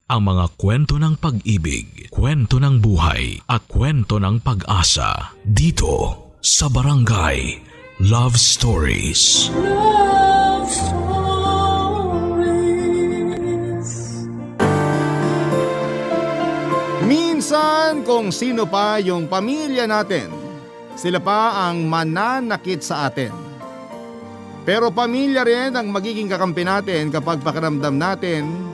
ang mga kwento ng pag-ibig, kwento ng buhay at kwento ng pag-asa dito sa Barangay Love Stories. Love Stories. Minsan kung sino pa yung pamilya natin, sila pa ang mananakit sa atin. Pero pamilya rin ang magiging kakampi natin kapag pakiramdam natin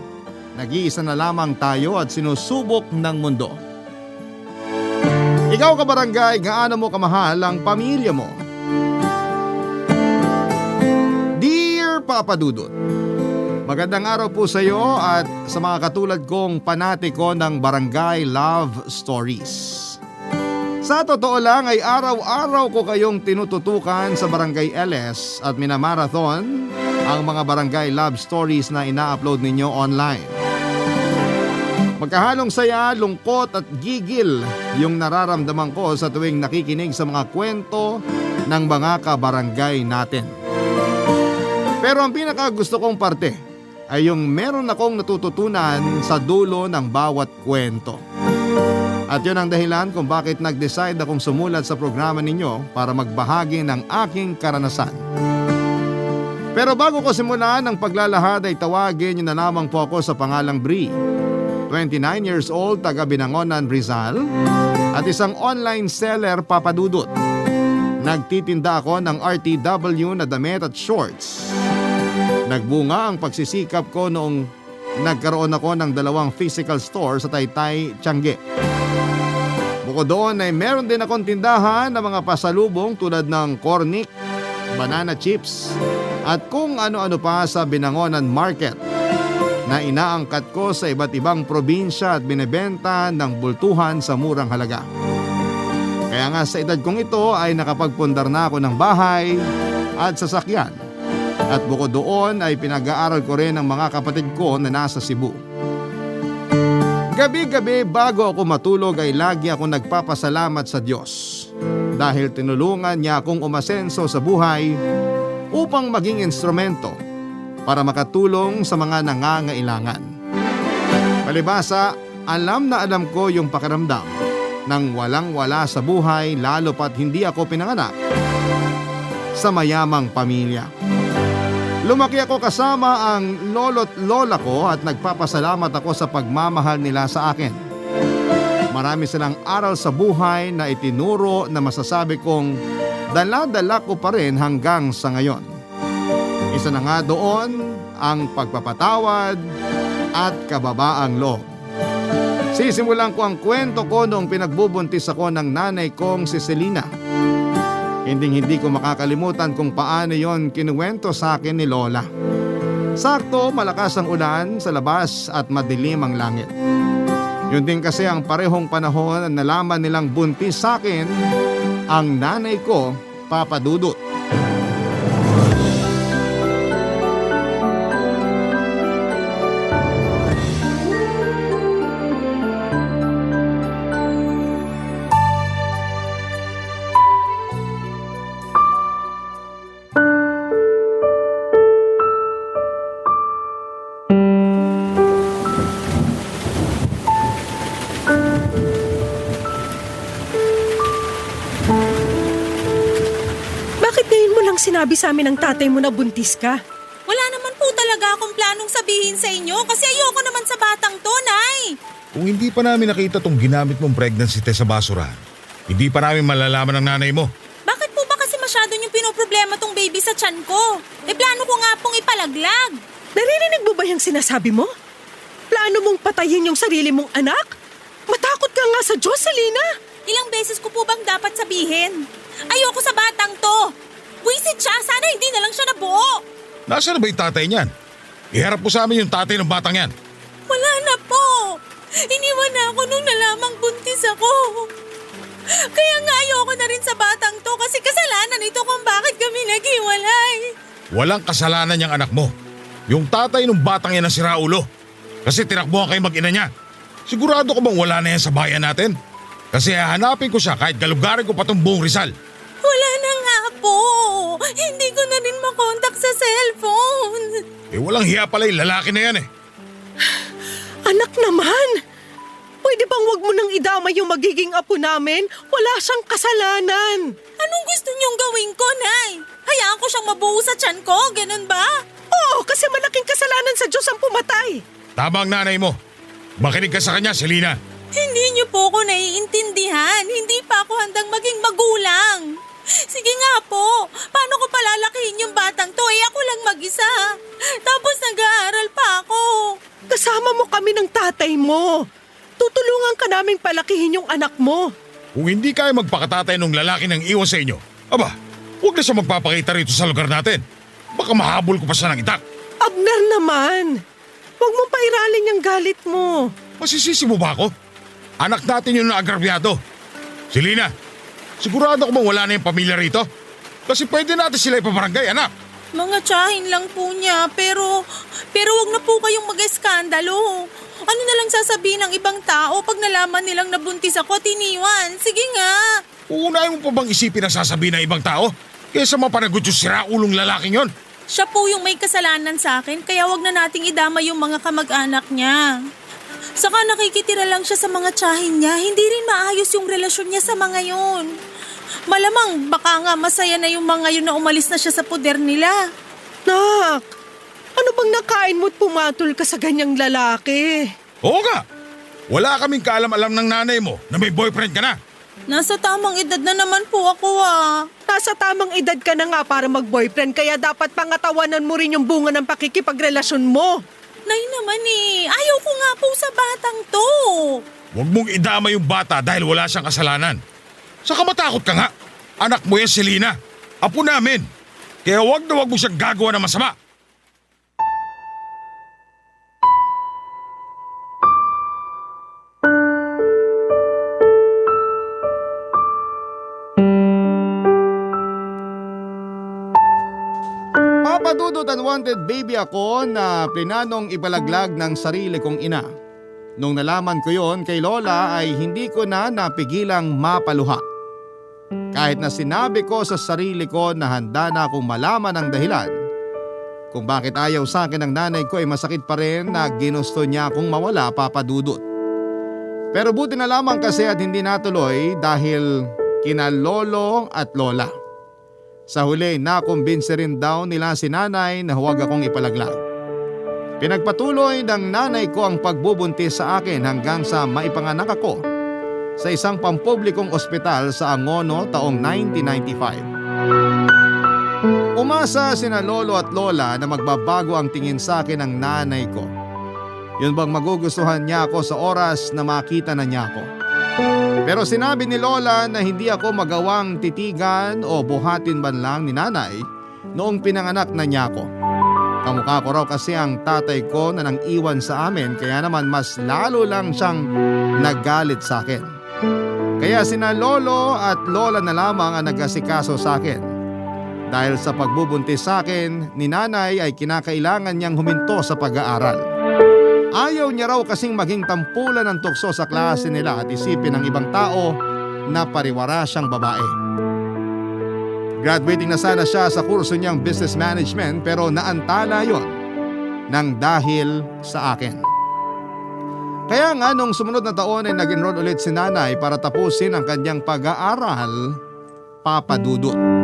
nag-iisa na lamang tayo at sinusubok ng mundo. Ikaw kabarangay, gaano mo kamahal ang pamilya mo? Dear Papa Dudut, magandang araw po sa iyo at sa mga katulad kong panatiko ng Barangay Love Stories. Sa totoo lang ay araw-araw ko kayong tinututukan sa Barangay LS at minamarathon ang mga Barangay Love Stories na ina-upload ninyo online. Magkahalong saya, lungkot at gigil yung nararamdaman ko sa tuwing nakikinig sa mga kwento ng mga kabarangay natin. Pero ang pinakagusto kong parte ay yung meron akong natututunan sa dulo ng bawat kwento. At yun ang dahilan kung bakit nag-decide akong sumulat sa programa ninyo para magbahagi ng aking karanasan. Pero bago ko simulan ang paglalahad ay tawagin niyo na lamang po ako sa pangalang Bri. 29 years old, taga Binangonan, Rizal at isang online seller, Papa Dudut. Nagtitinda ako ng RTW na damit at shorts. Nagbunga ang pagsisikap ko noong nagkaroon ako ng 2 physical store sa Taytay, Tiangge. Bukod doon ay meron din akong tindahan ng mga pasalubong tulad ng cornic, banana chips at kung ano-ano pa sa Binangonan Market na inaangkat ko sa iba't ibang probinsya at binebenta ng bultuhan sa murang halaga. Kaya nga sa edad kong ito ay nakapagpundar na ako ng bahay at sasakyan. At bukod doon ay pinag-aaral ko rin ang mga kapatid ko na nasa Cebu. Gabi-gabi bago ako matulog ay lagi ako nagpapasalamat sa Diyos dahil tinulungan niya akong umasenso sa buhay upang maging instrumento para makatulong sa mga nangangailangan. Palibasa, alam na alam ko yung pakiramdam ng walang-wala sa buhay lalo pat hindi ako pinanganak sa mayamang pamilya. Lumaki ako kasama ang lolo't lola ko at nagpapasalamat ako sa pagmamahal nila sa akin. Marami silang aral sa buhay na itinuro na masasabi kong dala-dala ko pa rin hanggang sa ngayon. Isa na nga doon ang pagpapatawad at kababaang loob. Sisimulan ko ang kwento ko noong pinagbubuntis ako ng nanay kong si Selena. Hindi ko makakalimutan kung paano yon kinuwento sa akin ni Lola. Sakto malakas ang ulan sa labas at madilim ang langit. Yun din kasi ang parehong panahon na nalaman nilang buntis sa akin ang nanay ko, Papa Dudut. Sinabi sa amin ng tatay mo na buntis ka. Wala naman po talaga akong planong sabihin sa inyo kasi ayoko naman sa batang to, Nay. Kung hindi pa namin nakita tong ginamit mong pregnancy test sa basurahan, hindi pa namin malalaman ng nanay mo. Bakit po ba kasi masyado niyong pinoproblema tong baby sa tiyan ko? Plano ko nga pong ipalaglag. Naririnig mo ba yung sinasabi mo? Plano mong patayin yung sarili mong anak? Matakot ka nga sa Diyos, Selena. Ilang beses ko po bang dapat sabihin? Ayoko sa batang to. Buisit siya, sana hindi na lang siya nabuo. Nasaan na ba yung tatay niyan? Iharap po sa amin yung tatay ng batang yan. Wala na po. Iniwan na ako nung nalamang buntis ako. Kaya nga ayoko na rin sa batang to kasi kasalanan nito kung bakit kami naghiwalay. Walang kasalanan niyang anak mo. Yung tatay ng batang yan ang siraulo. Kasi tinakbuhan kayo mag-ina niya. Sigurado ko bang wala na yan sa bayan natin? Kasi hahanapin ko siya kahit galugarin ko pa tong buong Rizal. Wala na nga po. Hindi ko na rin makontak sa cellphone. Walang hiya pala yung lalaki na yan eh. Anak naman! Pwede bang wag mo nang idamay yung magiging apo namin? Wala siyang kasalanan. Anong gusto niyong gawin ko, Nay? Hayaan ko siyang mabuo sa tiyan ko, ganun ba? Oo, kasi malaking kasalanan sa Diyos ang pumatay. Tama ang nanay mo. Makinig ka sa kanya, Selena. Hindi niyo po ako naiintindihan. Hindi pa ako handang maging magulang. Sige nga po, paano ko palalakihin yung batang to? Ako lang mag-isa. Tapos nag-aaral pa ako. Kasama mo kami ng tatay mo. Tutulungan ka naming palakihin yung anak mo. Kung hindi kayo magpakatatay ng lalaki ng iwan sa inyo, aba, huwag na siya magpapakita rito sa lugar natin. Baka mahabol ko pa siya ng itak. Abner naman, huwag mong pairalin yung galit mo. Masisisi mo ba ako? Anak natin yung naagrabyado. Selena, sigurado ko bang wala na yung pamilya rito? Kasi pwede natin sila ipabarangay, anak. Mga tsahin lang po niya, pero wag na po kayong mag-eskandalo. Ano na lang sasabihin ng ibang tao pag nalaman nilang nabuntis ako at iniwan? Sige nga. Uunahin mo pa bang isipin ang sasabihin ng ibang tao? Kesa mapanagot yung siraulong lalaking yon. Siya po yung may kasalanan sa akin, kaya wag na nating idama yung mga kamag-anak niya. Saka nakikitira lang siya sa mga tsahin niya, hindi rin maayos yung relasyon niya sa mga yon. Malamang baka nga masaya na yung mga yun na umalis na siya sa poder nila. Nak, ano bang nakain mo't pumatol ka sa ganyang lalaki? Oo nga. Wala kaming kaalam-alam ng nanay mo na may boyfriend ka na. Nasa tamang edad na naman po ako Nasa tamang edad ka na nga para mag-boyfriend, kaya dapat pangatawanan mo rin yung bunga ng pakikipagrelasyon mo. Nay naman ayaw ko nga po sa batang to. Huwag mong idama yung bata dahil wala siyang kasalanan. Saka matakot ka nga. Anak mo yan, Selena. Apo namin. Kaya huwag na huwag mo siyang gagawa ng masama. Papadudot unwanted baby ako na plinanong ipalaglag ng sarili kong ina. Nung nalaman ko yon kay Lola ay hindi ko na napigilang mapaluha. Kahit na sinabi ko sa sarili ko na handa na akong malaman ang dahilan kung bakit ayaw sa akin ng nanay ko ay masakit pa rin na ginusto niya akong mawala, Papadudot. Pero buti na lamang kasi at hindi natuloy dahil kina Lolo at Lola. Sa huli, nakumbinse rin daw nila si nanay na huwag akong ipalaglag. Pinagpatuloy ng nanay ko ang pagbubuntis sa akin hanggang sa maipanganak ako sa isang pampublikong ospital sa Angono taong 1995. Umasa sina Lolo at Lola na magbabago ang tingin sa akin ng nanay ko. Yun bang magugustuhan niya ako sa oras na makita na niya ako. Pero sinabi ni Lola na hindi ako magawang titigan o buhatin man lang ni nanay noong pinanganak na niya ako. Kamukha ko raw kasi ang tatay ko na nang iwan sa amin, kaya naman mas lalo lang siyang nagalit sa akin. Kaya sina Lolo at Lola na lamang ang nag-asikaso sa akin. Dahil sa pagbubuntis sa akin ni nanay ay kinakailangan niyang huminto sa pag-aaral. Ayaw niya raw kasing maging tampulan ng tukso sa klase nila at isipin ng ibang tao na pariwara siyang babae. Graduating na sana siya sa kurso niyang business management pero naantala yon nang dahil sa akin. Kaya nga nung sumunod na taon ay nag-enroll ulit si nanay para tapusin ang kanyang pag-aaral, Papadudot.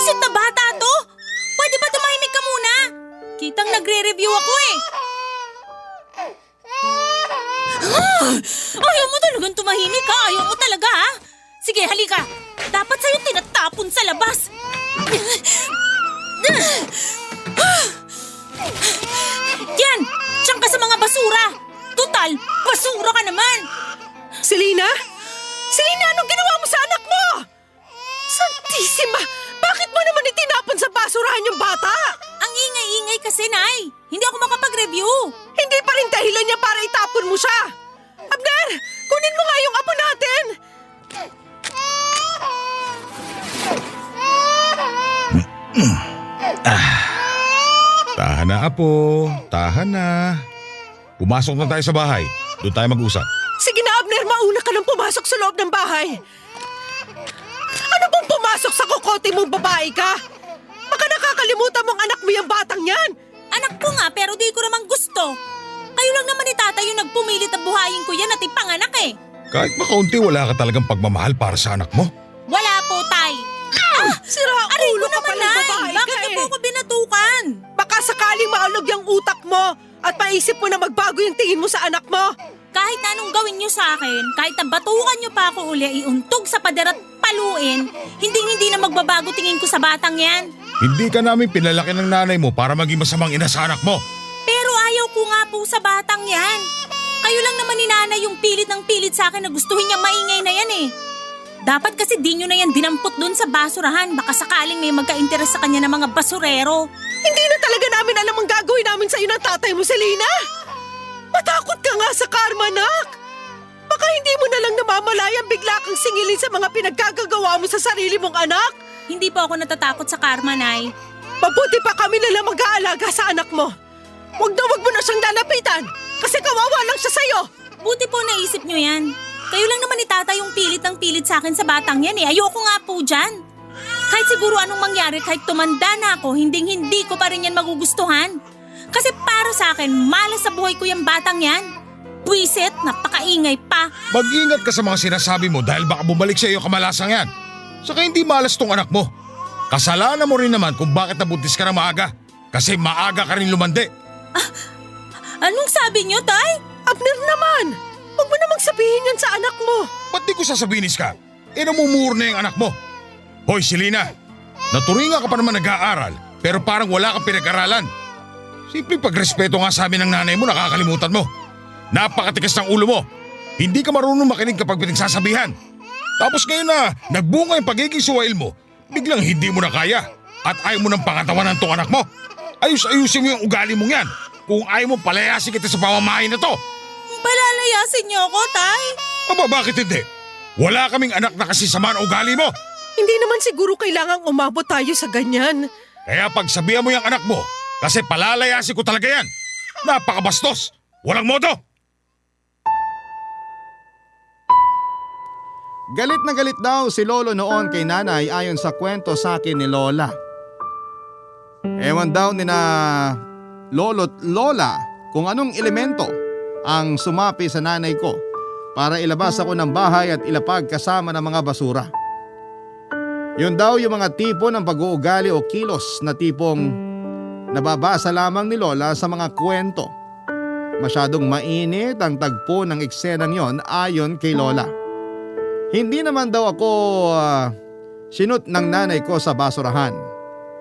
Buisit na bata to! Pwede ba tumahimik ka muna? Kitang nagre-review ako Ayaw mo talagang tumahimik ha? Ayaw mo talaga ha? Sige, halika. Dapat sa'yo tinatapon sa labas. Yan! Diyan ka sa mga basura! Total, basura ka naman! Selena? Selena, anong ginawa mo sa anak mo? Santisima! Bakit mo naman itinapon sa basurahan yung bata? Ang ingay-ingay kasi, Nay. Hindi ako makapag-review. Hindi pa rin dahilan niya para itapon mo siya. Abner, kunin mo nga yung apo natin. Tahan na, apo. Tahan na. Pumasok na tayo sa bahay. Doon tayo mag-usap. Sige na, Abner, mauna ka nang pumasok sa loob ng bahay. Ano bang pumasok sa kokote mong babae ka? Baka nakakalimutan mong anak mo yung batang yan. Anak ko nga pero di ko naman gusto. Kayo lang naman ni tatay yung nagpumilit na buhayin ko yan at ipanganak eh. Kahit makaunti, wala ka talagang pagmamahal para sa anak mo. Wala po, tay. Sira ang Aray ulo ko ka naman, palang nay. babae Bakit ka niyo eh. po ako binatukan? Baka sakaling maalog yung utak mo at maisip mo na magbago yung tingin mo sa anak mo. Kahit na anong gawin niyo sa akin, kahit na batukan niyo pa ako uli, iuntog sa pader at paluin, hindi na magbabago tingin ko sa batang yan. Hindi ka namin pinalaki ng nanay mo para maging masamang ina sa anak mo. Pero ayaw ko nga po sa batang yan. Kayo lang naman ni nanay yung pilit ng pilit sa akin na gustuhin niyang maingay na yan eh. Dapat kasi di nyo na yan dinampot dun sa basurahan. Baka sakaling may magka-interes sa kanya ng mga basurero. Hindi na talaga namin alam ang gagawin namin sa iyo ng tatay mo, Selena. Matakot ka nga sa karma, nak. Baka hindi mo na lang namamalayang bigla kang singilin sa mga pinagkagagawa mo sa sarili mong anak. Hindi po ako natatakot sa karma, Nay. Mabuti pa kami na lang mag-aalaga sa anak mo. Wag mo na siyang lalapitan kasi kawawa lang siya sa'yo. Buti po naisip nyo yan. Kayo lang naman ni tata yung pilit ng pilit sa akin sa batang yan eh. Ayoko nga po dyan. Kahit siguro anong mangyari, kahit tumanda na ako, hindi ko pa rin yan magugustuhan. Kasi para sa akin, malas sa buhay ko yung batang yan. Buisit, napakaingay pa. Mag-ingat ka sa mga sinasabi mo dahil baka bumalik sa iyo kamalasang yan. Saka hindi malas tong anak mo. Kasalanan mo rin naman kung bakit nabuntis ka na maaga. Kasi maaga ka rin lumandi. Anong sabi nyo, Tay? Abner naman, huwag mo namang sabihin yan sa anak mo. Ba't di ko sasabihin, Iska? Namumuro na yung anak mo. Hoy, Selena, naturinga ka pa naman nag-aaral pero parang wala kang pinag-aralan. Simpleng pagrespeto nga sa amin ng nanay mo, nakakalimutan mo. Napakatikas ng ulo mo. Hindi ka marunong makinig kapag pinagsasabihan. Tapos ngayon na nagbunga yung pagiging suwail mo, biglang hindi mo na kaya at ayaw mo ng pangatawanan tong anak mo. Ayusin mo yung ugali mong yan. Kung ayaw mo, palayasin kita sa pamamahay na to. Palalayasin niyo ako, Tay? Aba, bakit hindi? Wala kaming anak na kasi sama ng ugali mo. Hindi naman siguro kailangang umabot tayo sa ganyan. Kaya pagsabihan mo yung anak mo, kasi palalayasin ko talaga yan. Napakabastos. Walang modo. Galit na galit daw si Lolo noon kay nanay ayon sa kwento sa akin ni Lola. Ewan daw ni na Lolo't Lola kung anong elemento ang sumapi sa nanay ko para ilabas ako ng bahay at ilapag kasama ng mga basura. Yun daw yung mga tipo ng pag-uugali o kilos na tipong nababasa lamang ni Lola sa mga kwento. Masyadong mainit ang tagpo ng eksenang yon ayon kay Lola. Hindi naman daw ako sinut ng nanay ko sa basurahan.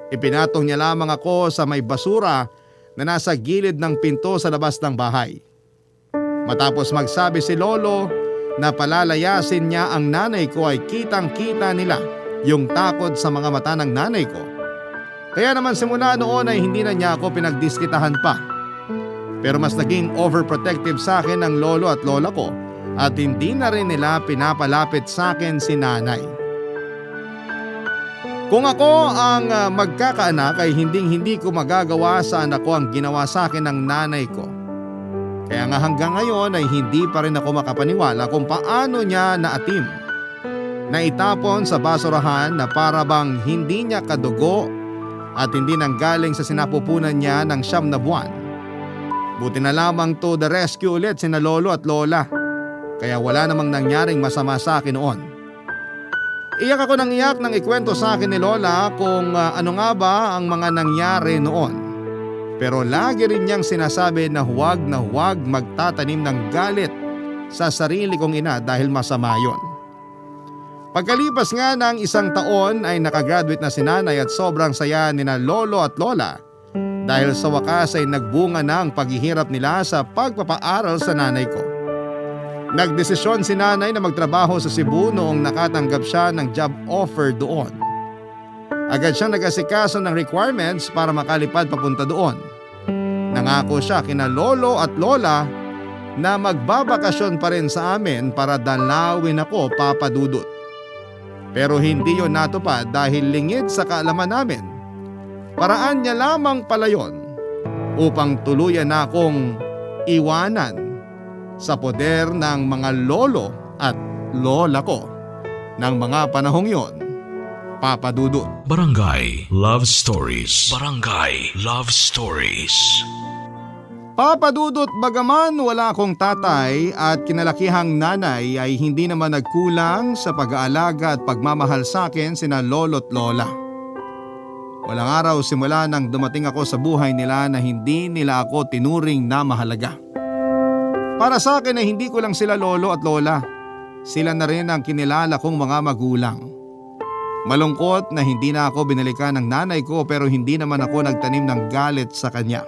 Ipinatong niya lamang ako sa may basura na nasa gilid ng pinto sa labas ng bahay. Matapos magsabi si Lolo na palalayasin niya ang nanay ko ay kitang-kita nila yung takot sa mga mata ng nanay ko. Kaya naman simula noon ay hindi na niya ako pinagdiskitahan pa. Pero mas naging overprotective sa akin ng lolo at lola ko at hindi na rin nila pinapalapit sa akin si nanay. Kung ako ang magkakaanak ay hindi ko magagawa sa anak ko ang ginawa sa akin ng nanay ko. Kaya nga hanggang ngayon ay hindi pa rin ako makapaniwala kung paano niya naatim na itapon sa basurahan na para bang hindi niya kadugo at hindi nanggaling sa sinapupunan niya ng 9 na buwan. Buti na lamang to the rescue ulit sina lolo at lola. Kaya wala namang nangyaring masama sa akin noon. Iyak ako ng iyak nang ikwento sa akin ni Lola kung ano nga ba ang mga nangyari noon. Pero lagi rin niyang sinasabi na huwag magtatanim ng galit sa sarili kong ina dahil masama yon. Pagkalipas nga ng 1 taon ay nakagraduate na si nanay at sobrang saya ni na lolo at lola dahil sa wakas ay nagbunga na ang paghihirap nila sa pagpapaaral sa nanay ko. Nagdesisyon si nanay na magtrabaho sa Cebu noong nakatanggap siya ng job offer doon. Agad siyang nag-asikaso ng requirements para makalipad papunta doon. Nangako siya kina lolo at lola na magbabakasyon pa rin sa amin para dalawin ako, Papa Dudut. Pero hindi yon natupad dahil lingid sa kaalaman namin. Paraan niya lamang pala yon upang tuluyan na akong iwanan sa poder ng mga lolo at lola ko ng mga panahong yon, Papa Dudut. Barangay Love Stories. Barangay Love Stories. Papa Dudut, bagaman wala akong tatay at kinalakihang nanay ay hindi naman nagkulang sa pag-aalaga at pagmamahal sa akin sina lolo't lola. Walang araw simula nang dumating ako sa buhay nila na hindi nila ako tinuring na mahalaga. Para sa akin ay hindi ko lang sila lolo at lola. Sila na rin ang kinilala kong mga magulang. Malungkot na hindi na ako binalikan ng nanay ko pero hindi naman ako nagtanim ng galit sa kanya.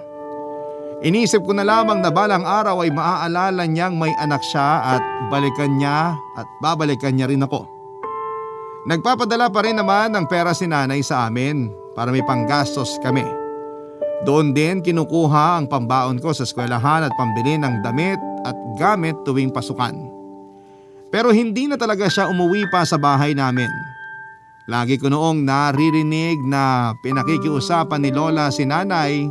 Inisip ko na lamang na balang araw ay maaalala niyang may anak siya at balikan niya at babalikan niya rin ako. Nagpapadala pa rin naman ng pera si nanay sa amin para may panggastos kami. Doon din kinukuha ang pambaon ko sa eskwelahan at pambili ng damit at gamit tuwing pasukan. Pero hindi na talaga siya umuwi pa sa bahay namin. Lagi ko noong naririnig na pinakikiusapan ni Lola si nanay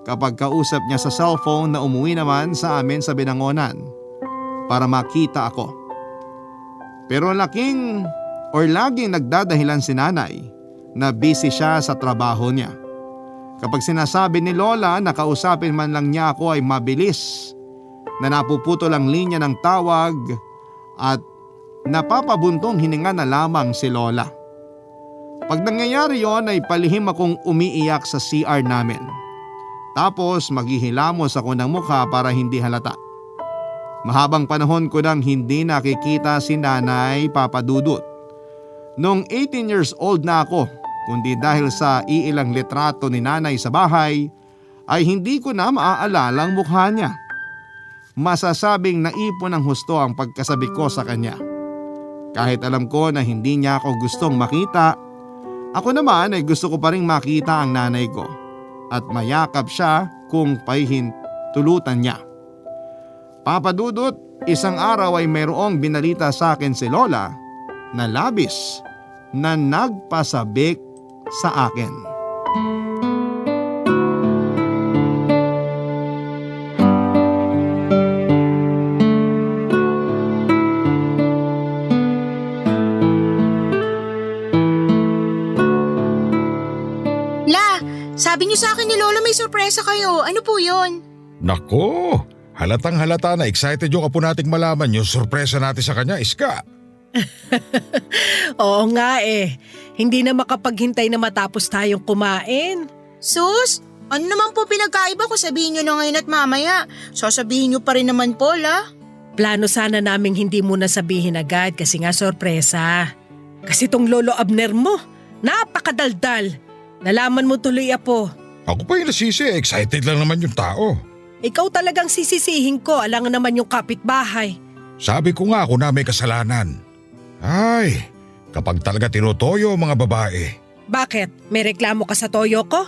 kapag kausap niya sa cellphone na umuwi naman sa amin sa Binangonan para makita ako. Pero laging nagdadahilan si nanay na busy siya sa trabaho niya. Kapag sinasabi ni Lola na kausapin man lang niya ako ay mabilis na napuputol ang linya ng tawag at napapabuntong hininga na lamang si Lola. Pag nangyayari yon ay palihim akong umiiyak sa CR namin. Tapos maghihilamos ako ng mukha para hindi halata. Mahabang panahon ko nang hindi nakikita si nanay, Papa Dudut. Noong 18 years old na ako, kundi dahil sa iilang litrato ni nanay sa bahay, ay hindi ko na maaalala ang mukha niya. Masasabing naipon ng husto ang pagkasabi ko sa kanya. Kahit alam ko na hindi niya ako gustong makita, ako naman ay gusto ko pa rin makita ang nanay ko at mayakap siya kung pahihintulutan niya. Papa Dudut, isang araw ay mayroong binalita sa akin si Lola na labis na nagpasabik sa akin. Sabi niyo sa akin ni Lola may sorpresa kayo. Ano po yun? Nako, halatang halata na excited yung apo nating malaman yung sorpresa natin sa kanya, Iska. Oo nga eh. Hindi na makapaghintay na matapos tayong kumain. Sus, ano naman po pinagkaiba ko sabihin niyo na ngayon at mamaya? Sasabihin niyo pa rin naman po, la. Plano sana naming hindi muna sabihin agad kasi nga sorpresa. Kasi tong Lolo Abner mo, napakadaldal. Nalaman mo tuloy, Apo. Ako pa yung nasisi, excited lang naman yung tao. Ikaw talagang sisisihin ko, alangan naman yung kapitbahay. Sabi ko nga ako na may kasalanan. Ay, kapag talaga tinutoyo ang mga babae. Bakit? May reklamo ka sa toyo ko?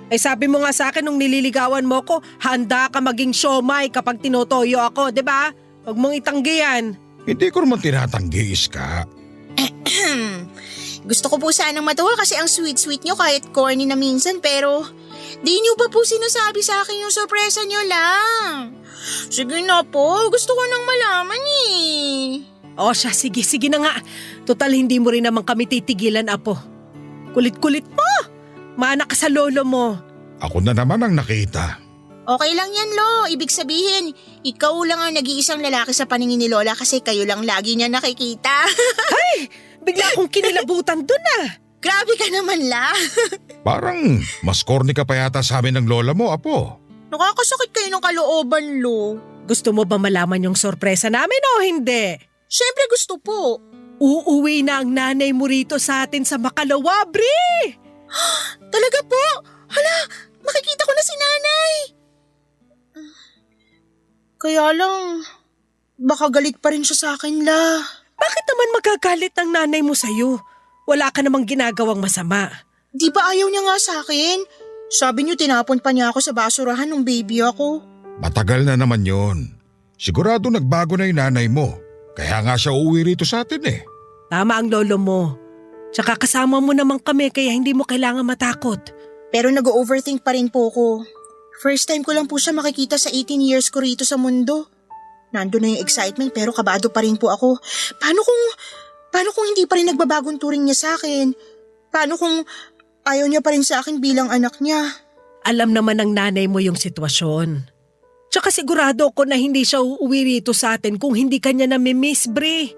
Eh sabi mo nga sa akin nung nililigawan mo ko, handa ka maging siomay kapag tinutoyo ako, di ba? Huwag mong itanggi yan. Hindi ko naman tinatanggi, Iska. Gusto ko po sanang matuwa kasi ang sweet-sweet niyo kahit corny na minsan pero di niyo pa po sinasabi sa akin yung sorpresa niyo lang. Sige na po, gusto ko nang malaman eh. O siya, sige na nga. Total hindi mo rin naman kami titigilan, Apo. Kulit-kulit mo! Maanak ka sa lolo mo. Ako na naman ang nakita. Okay lang yan, Lo. Ibig sabihin, ikaw lang ang nag-iisang lalaki sa paningin ni Lola kasi kayo lang lagi niya nakikita. Ay! Bigla akong kinilabutan dun ah. Grabe ka naman, La. Parang mas corny ka pa yata sa amin ng lola mo, Apo. Nakakasakit kayo ng kalooban, Lo. Gusto mo ba malaman yung sorpresa namin o hindi? Siyempre gusto po. Uuwi na ang nanay mo rito sa atin sa Makalawa, Bri! Talaga po? Hala, makikita ko na si nanay. Kaya lang, baka galit pa rin siya sa akin, La. Bakit naman magagalit ang nanay mo sa'yo? Wala ka namang ginagawang masama. Di ba ayaw niya nga sa akin? Sabi niyo tinapon pa niya ako sa basurahan nung baby ako. Matagal na naman yon. Sigurado nagbago na yung nanay mo. Kaya nga siya uuwi rito sa atin eh. Tama ang lolo mo. Tsaka kasama mo naman kami kaya hindi mo kailangan matakot. Pero nag-overthink pa rin po ko. First time ko lang po siya makikita sa 18 years ko rito sa mundo. Nandun na yung excitement pero kabado pa rin po ako. Paano kung hindi pa rin nagbabagong turing niya sa akin? Paano kung ayaw niya pa rin sa akin bilang anak niya? Alam naman ng nanay mo yung sitwasyon. Tsaka sigurado ko na hindi siya uuwi rito sa atin kung hindi kanya namimiss, Bre.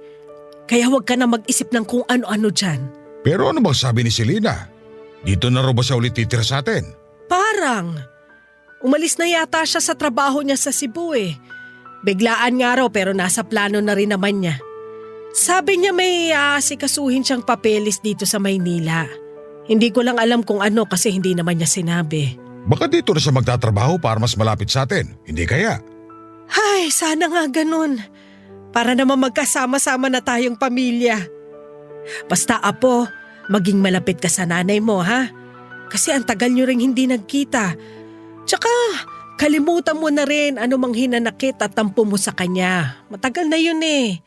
Kaya huwag ka na mag-isip ng kung ano-ano dyan. Pero ano bang sabi ni Selena? Dito na raw ba siya ulit titira sa atin? Parang. Umalis na yata siya sa trabaho niya sa Cebu eh. Biglaan nga raw pero nasa plano na rin naman niya. Sabi niya may asikasuhin siyang papeles dito sa Maynila. Hindi ko lang alam kung ano kasi hindi naman niya sinabi. Baka dito na siya magtatrabaho para mas malapit sa atin, hindi kaya? Ay, sana nga ganun. Para naman magkasama-sama na tayong pamilya. Basta apo, maging malapit ka sa nanay mo ha? Kasi ang tagal niyo ring hindi nagkita. Tsaka kalimutan mo na rin anumang hinanakit at tampo mo sa kanya. Matagal na yun eh.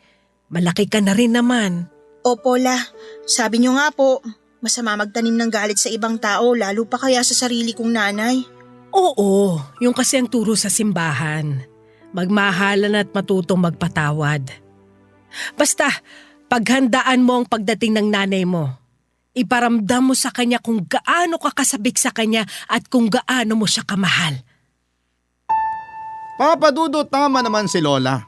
Malaki ka na rin naman. Opo, La. Sabi niyo nga po, masama magtanim ng galit sa ibang tao lalo pa kaya sa sarili kong nanay. Oo, yung kasi ang turo sa simbahan. Magmahalan at matutong magpatawad. Basta, paghandaan mo ang pagdating ng nanay mo. Iparamdam mo sa kanya kung gaano ka kasabik sa kanya at kung gaano mo siya kamahal. Papa Dudut, tama naman si Lola.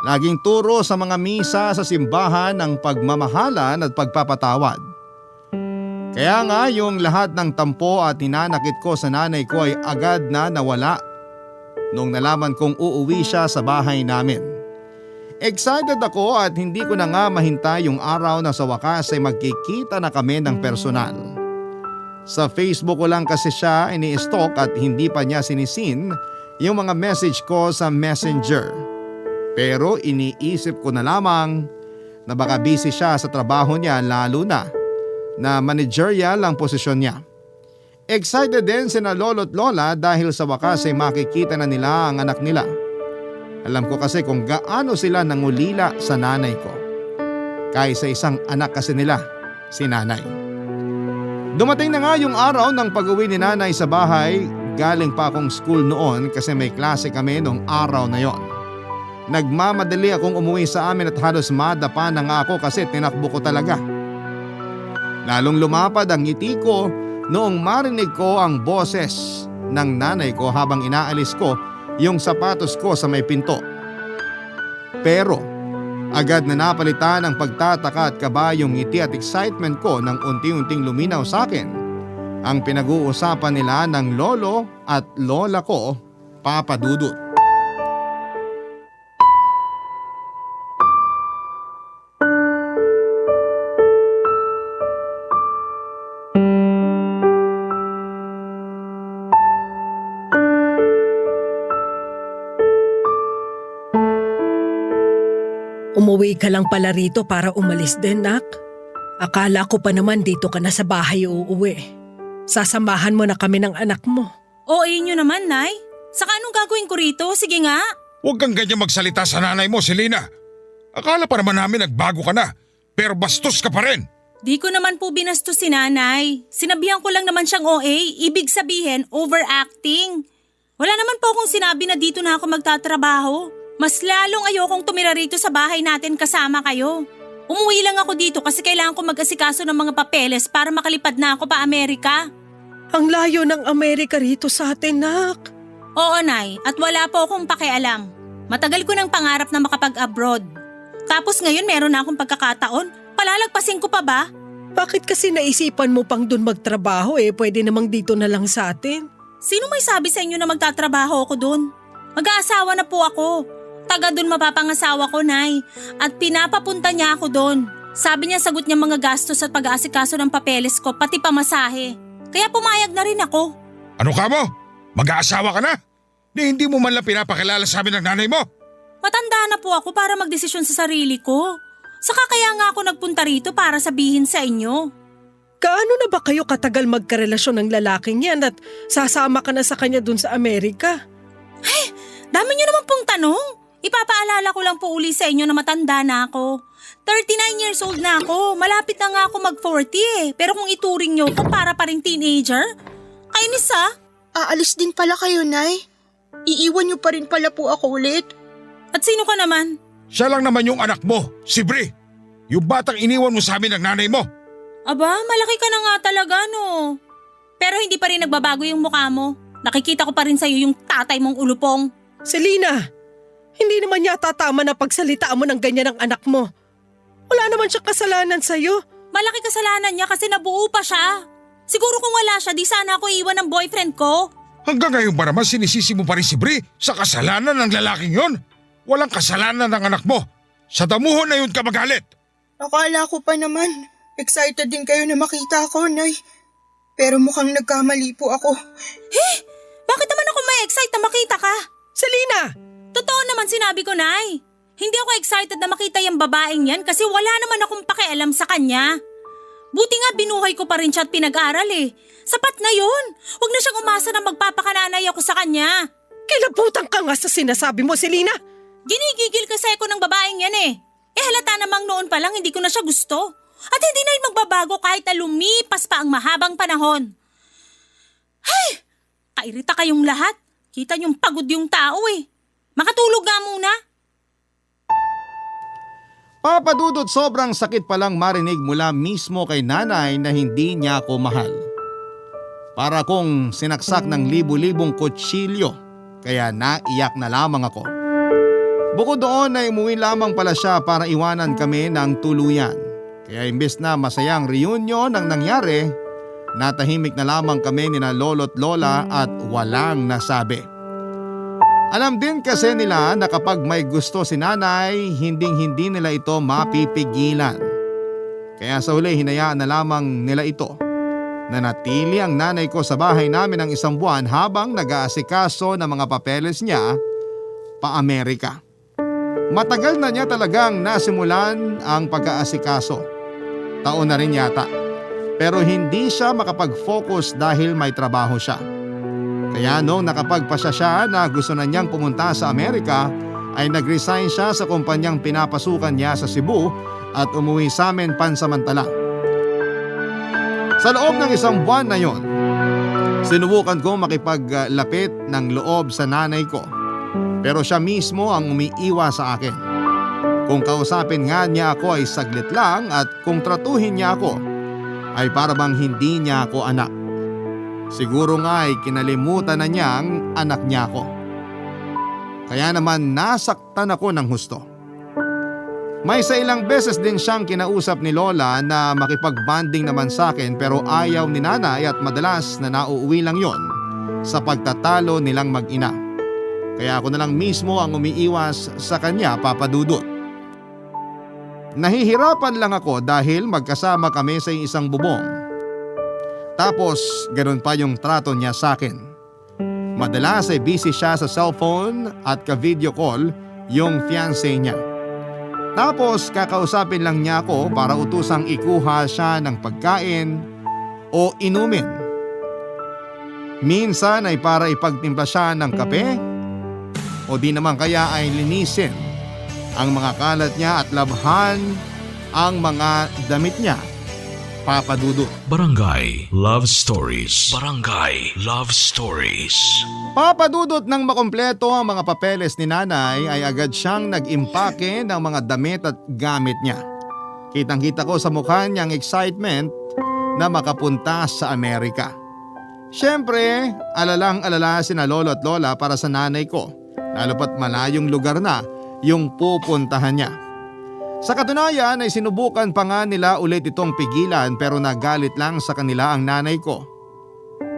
Laging turo sa mga misa sa simbahan ang pagmamahalan at pagpapatawad. Kaya nga yung lahat ng tampo at ninanakit ko sa nanay ko ay agad na nawala nung nalaman kong uuwi siya sa bahay namin. Excited ako at hindi ko na nga mahintay yung araw na sa wakas ay magkikita na kami ng personal. Sa Facebook ko lang kasi siya ini-stalk at hindi pa niya sinisin yung mga message ko sa Messenger. Pero iniisip ko na lamang na baka busy siya sa trabaho niya lalo na managerial ang posisyon niya. Excited din sina lolo at lola dahil sa wakas ay makikita na nila ang anak nila. Alam ko kasi kung gaano sila nangulila sa nanay ko. Kaysa isang anak kasi nila, si nanay. Dumating na nga yung araw ng pag-uwi ni nanay sa bahay. Galing pa akong school noon kasi may klase kami nung araw na yon. Nagmamadali akong umuwi sa amin at halos madapa na nga ako kasi tinakbo ko talaga. Lalong lumapad ang ngiti ko noong marinig ko ang boses ng nanay ko habang inaalis ko yung sapatos ko sa may pinto. Pero agad na napalitan ang pagtataka at kaba yung ngiti at excitement ko nang unti-unting luminaw sa akin ang pinag-uusapan nila ng lolo at lola ko, Papa Dudut. Umuwi ka lang pala rito para umalis din, nak. Akala ko pa naman dito ka na sa bahay uuwi. Sasamahan mo na kami ng anak mo. Oo, nyo naman, Nay. Saka anong gagawin ko rito? Sige nga. Huwag kang ganyan magsalita sa nanay mo, Selena. Akala pa naman namin nagbago ka na, pero bastos ka pa rin. Di ko naman po binastos si nanay. Sinabihan ko lang naman siyang OA, ibig sabihin overacting. Wala naman po akong sinabi na dito na ako magtatrabaho. Mas lalong ayokong tumira rito sa bahay natin kasama kayo. Umuwi lang ako dito kasi kailangan ko mag-asikaso ng mga papeles para makalipad na ako pa Amerika. Ang layo ng Amerika rito sa atin, nak. Oo, Nay, at wala po akong pakialam. Matagal ko ng pangarap na makapag-abroad. Tapos ngayon meron na akong pagkakataon. Palalagpasin ko pa ba? Bakit kasi naisipan mo pang dun magtrabaho pwede namang dito na lang sa atin? Sino may sabi sa inyo na magtatrabaho ako dun? Mag-aasawa na po ako. Taga dun mapapangasawa ko, Nay. At pinapapunta niya ako dun. Sabi niya sagot niya mga gastos at pag-aasikaso ng papeles ko, pati pamasahe. Kaya pumayag na rin ako. Ano ka mo? Mag-aasawa ka na? Hindi mo man lang pinapakilala sa amin ng nanay mo? Matanda na po ako para magdesisyon sa sarili ko. Saka kaya nga ako nagpunta rito para sabihin sa inyo. Kaano na ba kayo katagal magkarelasyon ng lalaking yan at sasama ka na sa kanya dun sa Amerika? Ay, dami niyo naman pong tanong. Ipapaalala ko lang po uli sa inyo na matanda na ako. 39 years old na ako. Malapit na nga ako mag-40 Pero kung ituring niyo ko para pa rin teenager, kainis aalis din pala kayo, Nay. Iiwan niyo pa rin pala po ako ulit. At sino ka naman? Siya lang naman yung anak mo, si Bri. Yung batang iniwan mo sa amin ng nanay mo. Aba, malaki ka na nga talaga, no? Pero hindi pa rin nagbabago yung mukha mo. Nakikita ko pa rin sa'yo yung tatay mong ulupong. Selena, hindi naman yata tama na pagsalitaan mo ng ganyan ang anak mo. Wala naman siyang kasalanan sa'yo. Malaki kasalanan niya kasi nabuo pa siya. Siguro kung wala siya, di sana ako iwan ng boyfriend ko. Hanggang ngayon ba naman sinisisi mo pa rin si Bri sa kasalanan ng lalaking yon? Walang kasalanan ng anak mo. Sa damuhon na yun ka magalit. Akala ko pa naman, excited din kayo na makita ako, Nay. Pero mukhang nagkamali po ako. Bakit naman ako may excite na makita ka? Selena! Totoo naman sinabi ko, Nay. Hindi ako excited na makita yung babaeng yan kasi wala naman akong pakialam sa kanya. Buti nga binuhay ko pa rin siya at pinag-aral eh. Sapat na yun. Huwag na siyang umasa na magpapakananay ako sa kanya. Kilabutan ka nga sa sinasabi mo, Selena. Ginigigil kasi ako ng babaeng yan eh. Halata namang noon pa lang hindi ko na siya gusto. At hindi na yun magbabago kahit na lumipas pa ang mahabang panahon. Ay! Kairita kayong lahat. Kita niyong pagod yung tao eh. Makatulog nga muna. Papa Dudut, sobrang sakit palang marinig mula mismo kay nanay na hindi niya ako mahal. Para kong sinaksak ng libu-libong kutsilyo, kaya naiyak na lamang ako. Bukod doon ay umuwi lamang pala siya para iwanan kami ng tuluyan. Kaya imbes na masayang reunion ang nangyari, natahimik na lamang kami nina lolo't lola at walang nasabi. Alam din kasi nila na kapag may gusto si nanay, hindi nila ito mapipigilan. Kaya sa huli hinayaan na lamang nila ito. Nanatili ang nanay ko sa bahay namin ng 1 buwan habang nag-aasikaso ng mga papeles niya pa Amerika. Matagal na niya talagang nasimulan ang pag-aasikaso. Taon na rin yata. Pero hindi siya makapag-focus dahil may trabaho siya. Kaya nung nakapagpasya siya na gusto na niyang pumunta sa Amerika, ay nag-resign siya sa kumpanyang pinapasukan niya sa Cebu at umuwi sa amin pansamantala. Sa loob ng 1 buwan na yon, sinubukan ko makipaglapit ng loob sa nanay ko. Pero siya mismo ang umiiwas sa akin. Kung kausapin nga niya ako ay saglit lang at kung tratuhin niya ako ay para bang hindi niya ako anak. Siguro nga ay kinalimutan na niyang anak niya ako. Kaya naman nasaktan ako ng husto. May sa ilang beses din siyang kinausap ni Lola na makipagbanding naman sa akin pero ayaw ni nanay at madalas na nauuwi lang yon sa pagtatalo nilang mag-ina. Kaya ako na lang mismo ang umiiwas sa kanya, Papa Dudut. Nahihirapan lang ako dahil magkasama kami sa isang bubong. Tapos ganun pa yung trato niya sa akin. Madalas ay busy siya sa cellphone at ka-video call yung fiancé niya. Tapos kakausapin lang niya ako para utusang ikuha siya ng pagkain o inumin. Minsan ay para ipagtimpla siya ng kape o di naman kaya ay linisin ang mga kalat niya at labhan ang mga damit niya, Papa Dudut. Barangay Love Stories. Barangay Love Stories. Papa Dudut, nang makumpleto ang mga papeles ni nanay ay agad siyang nag-impake ng mga damit at gamit niya. Kitang-kita ko sa mukha niyang excitement na makapunta sa Amerika. Siyempre, alalang-alala sina lolo at lola para sa nanay ko. Lalo pat malayong lugar na yung pupuntahan niya. Sa katunayan ay sinubukan pa nga nila ulit itong pigilan pero nagalit lang sa kanila ang nanay ko.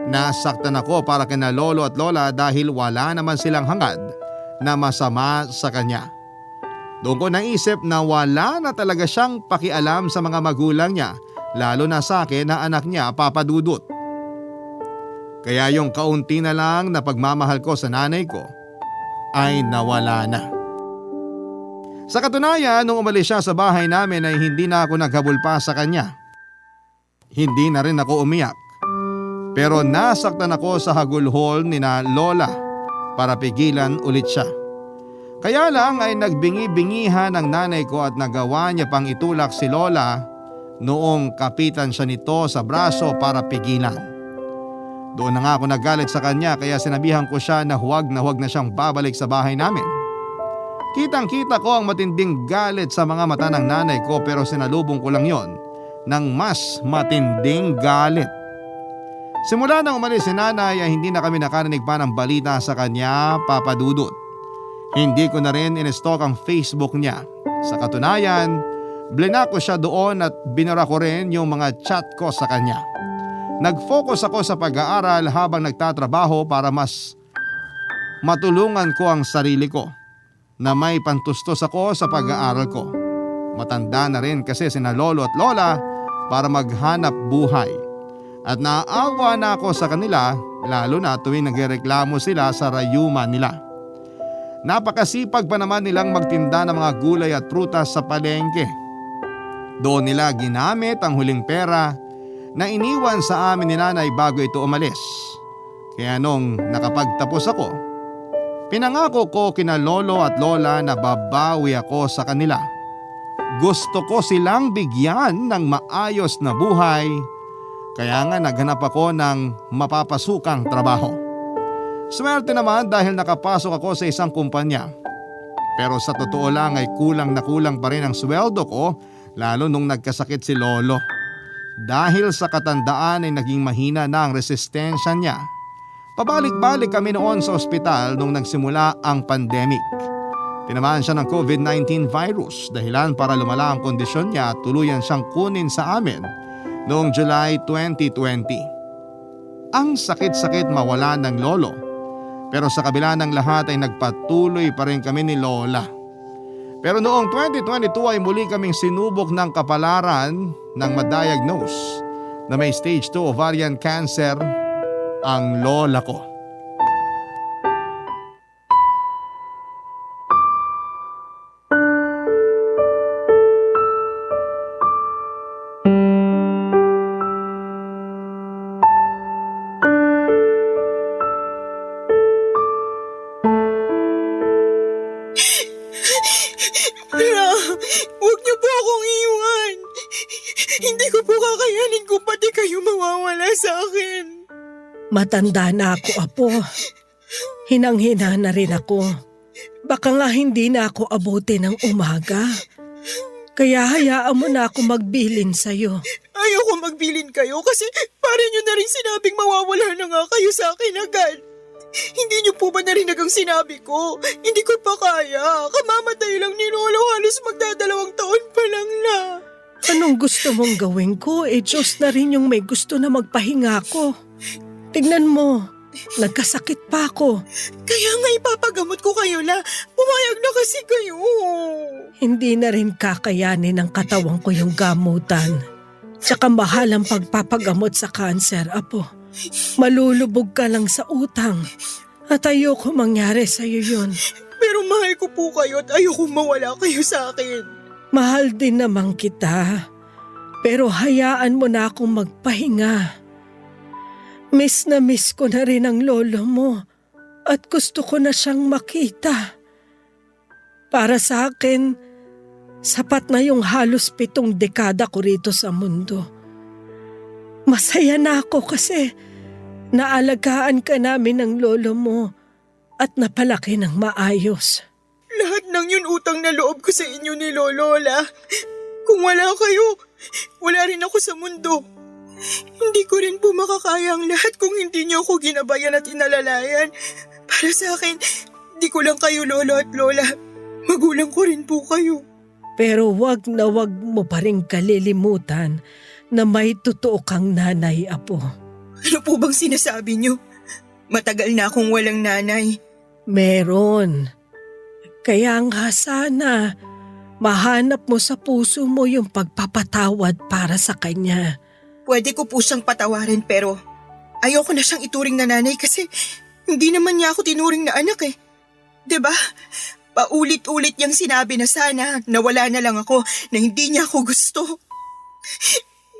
Nasaktan ako para kina lolo at lola dahil wala naman silang hangad na masama sa kanya. Doon ko naisip na wala na talaga siyang pakialam sa mga magulang niya, lalo na sa akin na anak niya, Papa Dudut. Kaya yung kaunti na lang na pagmamahal ko sa nanay ko ay nawala na. Sa katunayan, nung umalis siya sa bahay namin ay hindi na ako naghabol pa sa kanya. Hindi na rin ako umiyak. Pero nasaktan ako sa hagulhol ni na Lola para pigilan ulit siya. Kaya lang ay nagbingi-bingihan ng nanay ko at nagawa niya pang itulak si Lola noong kapitan siya nito sa braso para pigilan. Doon na nga ako nagalit sa kanya kaya sinabihan ko siya na huwag na siyang babalik sa bahay namin. Kitang-kita ko ang matinding galit sa mga mata ng nanay ko pero sinalubong ko lang yon ng mas matinding galit. Simula nang umalis si nanay ay hindi na kami nakarinig pa ng balita sa kanya, Papa Dudut. Hindi ko na rin in-stalk ang Facebook niya. Sa katunayan, blinak ko siya doon at binura ko rin yung mga chat ko sa kanya. Nag-focus ako sa pag-aaral habang nagtatrabaho para mas matulungan ko ang sarili ko na may pantustos ako sa pag-aaral ko. Matanda na rin kasi sina lolo at lola para maghanap buhay. At naaawa na ako sa kanila lalo na tuwing nagreklamo sila sa rayuma nila. Napakasipag pa naman nilang magtinda ng mga gulay at prutas sa palengke. Doon nila ginamit ang huling pera na iniwan sa amin ni nanay bago ito umalis. Kaya nung nakapagtapos ako, pinangako ko kina lolo at lola na babawi ako sa kanila. Gusto ko silang bigyan ng maayos na buhay, kaya nga naghanap ako ng mapapasukang trabaho. Swerte naman dahil nakapasok ako sa isang kumpanya. Pero sa totoo lang ay kulang na kulang pa rin ang sweldo ko lalo nung nagkasakit si lolo. Dahil sa katandaan ay naging mahina na ang resistensya niya. Pabalik-balik kami noon sa ospital nung nagsimula ang pandemic. Tinamaan siya ng COVID-19 virus dahilan para lumala ang kondisyon niya at tuluyan siyang kunin sa amin noong July 2020. Ang sakit-sakit mawala ng lolo pero sa kabila ng lahat ay nagpatuloy pa rin kami ni lola. Pero noong 2022 ay muli kaming sinubok ng kapalaran nang ma-diagnose na may stage 2 ovarian cancer ang lola ko. Huwag niyo po akong iwan. Hindi ko po kakayanin kung pati kayo mawawala sa akin. Matanda na ako, Apo. Hinang-hina na rin ako. Baka nga hindi na ako abutin ng umaga. Kaya hayaan mo na ako magbilin sa'yo. Ayoko magbilin kayo kasi parang niyo na rin sinabing mawawala na nga kayo sa akin agad. Hindi niyo po ba narinig ang sinabi ko? Hindi ko pa kaya. Kamamatay lang ni Lolo, halos magdadalawang taon pa lang na. Anong gusto mong gawin ko? Diyos na rin yung may gusto na magpahinga ko. Tignan mo, nagkasakit pa ako. Kaya nga ipapagamot ko kayo na. Pumayag na kasi kayo. Hindi na rin kakayanin ng katawan ko yung gamutan. Tsaka mahal ang pagpapagamot sa kanser, Apo. Malulubog ka lang sa utang. At ayoko mangyari sa'yo yun. Pero mahal ko po kayo at ayoko mawala kayo sa akin. Mahal din naman kita. Pero hayaan mo na akong magpahinga. Miss na miss ko na rin ang lolo mo. At gusto ko na siyang makita. Para sa akin, sapat na yung halos 7 dekada ko rito sa mundo. Masaya na ako kasi naalagaan ka namin ng lolo mo at napalaki ng maayos. Lahat ng yun utang na loob ko sa inyo ni Lolola. Kung wala kayo, wala rin ako sa mundo. Hindi ko rin po makakaya ang lahat kung hindi niyo ako ginabayan at inalalayan. Para sa akin, di ko lang kayo lolo at lola. Magulang ko rin po kayo. Pero wag na wag mo pa rin kalilimutan na may totoo kang nanay, Apo. Ano po bang sinasabi niyo? Matagal na akong walang nanay. Meron. Kaya nga sana mahanap mo sa puso mo yung pagpapatawad para sa kanya. Pwede ko po siyang patawarin pero ayoko na siyang ituring na nanay kasi hindi naman niya ako tinuring na anak eh. 'Di ba? Paulit-ulit niyang sinabi na sana nawala na lang ako na hindi niya ako gusto.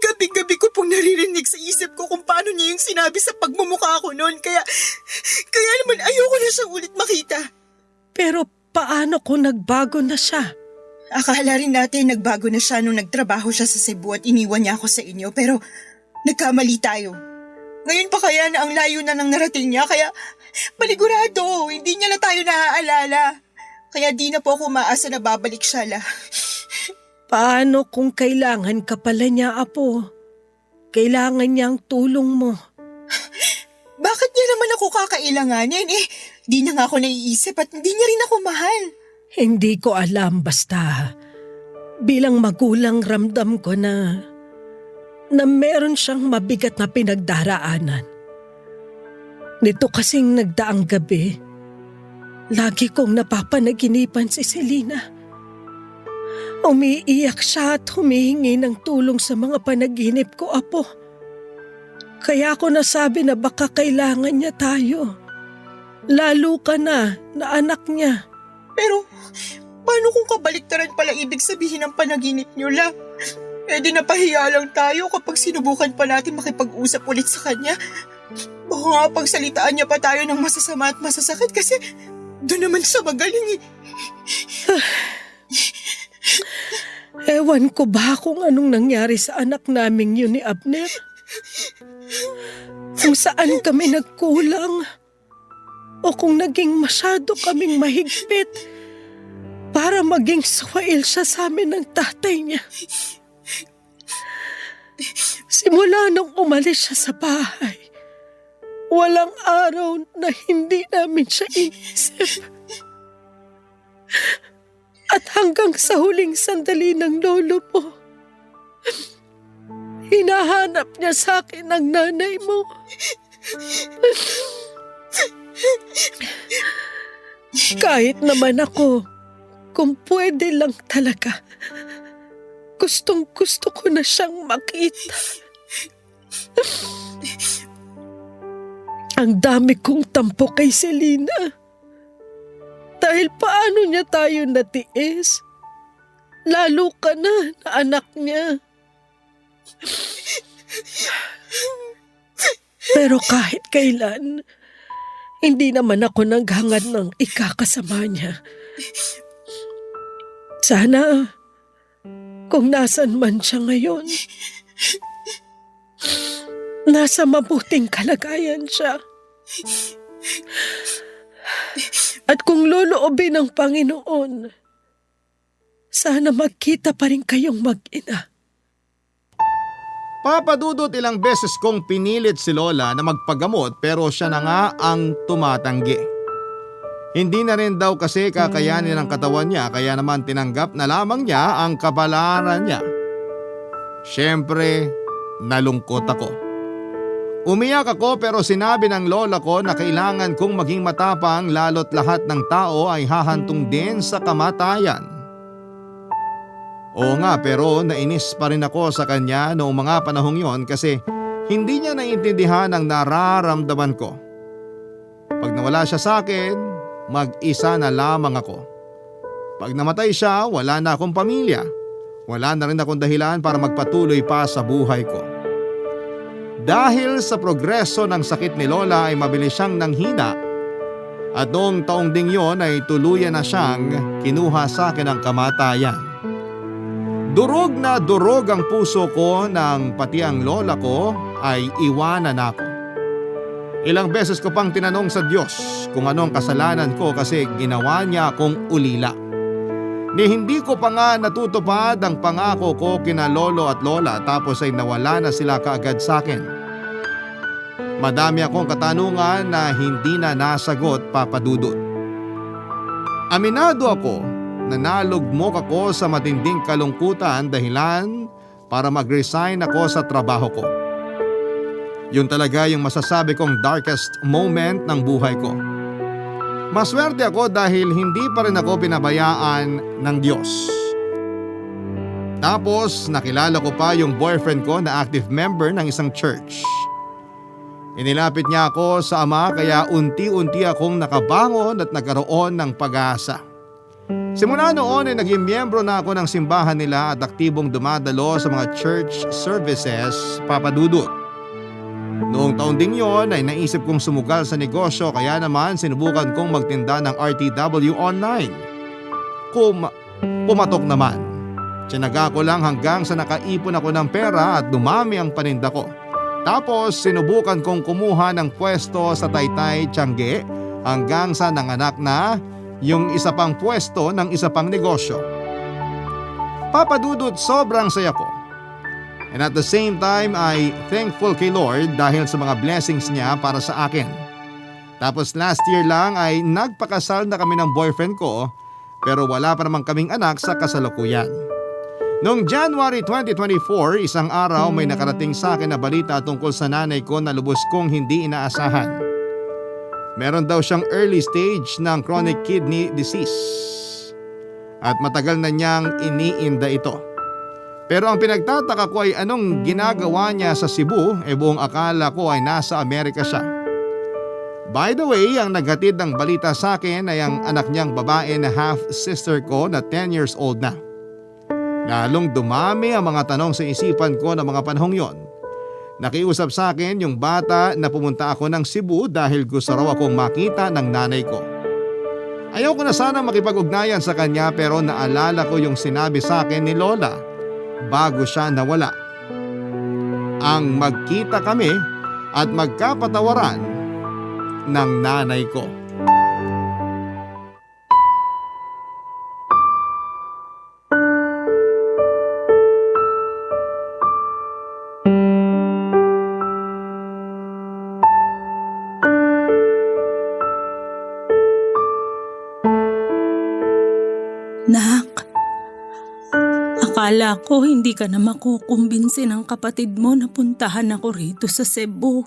Gabi-gabi ko pong naririnig sa isip ko kung paano niya yung sinabi sa pagmumukha ko noon kaya naman ayoko na siyang ulit makita. Pero paano kung nagbago na siya? Akala rin natin nagbago na siya nung nagtrabaho siya sa Cebu at iniwan niya ako sa inyo pero nagkamali tayo. Ngayon pa kaya na ang layo na ng narating niya, kaya panigurado, hindi niya na tayo naaalala. Kaya di na po ako umaasa na babalik siya, La. Paano kung kailangan ka pala niya, Apo? Kailangan niya ang tulong mo. Bakit niya naman ako kakailanganin? Di na nga ako naiisip at hindi niya rin ako mahal. Hindi ko alam, basta bilang magulang ramdam ko na meron siyang mabigat na pinagdaraanan. Nito kasing nagdaang gabi, lagi kong napapanaginipan si Selena. Umiiyak siya at humihingi ng tulong sa mga panaginip ko, Apo. Kaya ako nasabi na baka kailangan niya tayo. Lalo ka na anak niya. Pero paano kung kabaliktaran pala ibig sabihin ng panaginip niyo, La? Di napahiya lang tayo kapag sinubukan pa natin makipag-usap ulit sa kanya. Baka nga pagsalitaan niya pa tayo ng masasama at masasakit kasi doon naman siya magaling Ewan ko ba kung anong nangyari sa anak naming yun ni Abner? Kung saan kami nagkulang o kung naging masyado kaming mahigpit para maging swail siya sa amin ng tatay niya. Simula nung umalis siya sa bahay, walang araw na hindi namin siya inisip. At hanggang sa huling sandali ng lolo mo, hinahanap niya sa akin ang nanay mo. Kahit naman ako, kung pwede lang talaga, gustong-gusto ko na siyang makita. Ang dami kong tampo kay Selena. Dahil paano niya tayo natiis? Lalo ka na anak niya. Pero kahit kailan, hindi naman ako naghangad ng ikakasama niya. Sana, kung nasan man siya ngayon, nasa mabuting kalagayan siya. At kung loloobin ng Panginoon, sana magkita pa rin kayong mag-ina. Papa Dudut, ilang beses kong pinilit si Lola na magpagamot pero siya na nga ang tumatanggi. Hindi na rin daw kasi kakayanin ng katawan niya kaya naman tinanggap na lamang niya ang kabalaran niya. Siyempre, nalungkot ako. Umiyak ako pero sinabi ng lola ko na kailangan kong maging matapang lalo't lahat ng tao ay hahantong din sa kamatayan. Oo nga, pero nainis pa rin ako sa kanya noong mga panahong yon kasi hindi niya naiintindihan ang nararamdaman ko. Pag nawala siya sa akin, mag-isa na lamang ako. Pag namatay siya, wala na akong pamilya. Wala na rin akong dahilan para magpatuloy pa sa buhay ko. Dahil sa progreso ng sakit ni Lola ay mabilis siyang nanghina at noong taong ding yon ay tuluyan na siyang kinuha sa akin ang kamatayan. Durog na durog ang puso ko nang pati ang lola ko ay iwanan ako. Ilang beses ko pang tinanong sa Diyos kung anong kasalanan ko kasi ginawa niya akong ulila. Ni hindi ko pa nga natutupad ang pangako ko kina lolo at lola tapos ay nawala na sila kaagad sa akin. Madami akong katanungan na hindi na nasagot, Papa Dudut. Aminado ako na nalugmok ako sa matinding kalungkutan dahilan para mag-resign ako sa trabaho ko. Yun talaga yung masasabi kong darkest moment ng buhay ko. Maswerte ako dahil hindi pa rin ako pinabayaan ng Diyos. Tapos nakilala ko pa yung boyfriend ko na active member ng isang church. Inilapit niya ako sa Ama kaya unti-unti akong nakabangon at nagkaroon ng pag-asa. Simula noon ay naging miyembro na ako ng simbahan nila at aktibong dumadalo sa mga church services, Papa Dudut. Noong taon ding yon ay naisip kong sumugal sa negosyo kaya naman sinubukan kong magtinda ng RTW online. Pumatok naman. Tiyanaga ko lang hanggang sa nakaipon ako ng pera at dumami ang paninda ko. Tapos sinubukan kong kumuha ng pwesto sa Taytay Tiangge hanggang sa nanganak na yung isa pang pwesto ng isa pang negosyo. Papa Dudut, sobrang saya ko. And at the same time ay thankful kay Lord dahil sa mga blessings niya para sa akin. Tapos last year lang ay nagpakasal na kami ng boyfriend ko pero wala pa naman kaming anak sa kasalukuyan. Noong January 2024, isang araw may nakarating sa akin na balita tungkol sa nanay ko na lubos kong hindi inaasahan. Meron daw siyang early stage ng chronic kidney disease at matagal na niyang iniinda ito. Pero ang pinagtataka ko ay anong ginagawa niya sa Cebu, buong akala ko ay nasa Amerika siya. By the way, ang naghatid ng balita sa akin ay ang anak niyang babae na half-sister ko na 10 years old na. Lalong dumami ang mga tanong sa isipan ko ng mga panahong yon. Nakiusap sa akin yung bata na pumunta ako ng Cebu dahil gusto raw akong makita ng nanay ko. Ayaw ko na sana makipag-ugnayan sa kanya pero naalala ko yung sinabi sa akin ni Lola bago siya nawala. Ang magkita kami at magkapatawaran ng nanay ko. Nak, akala ko hindi ka na makukumbinsi ng kapatid mo na puntahan ako rito sa Cebu.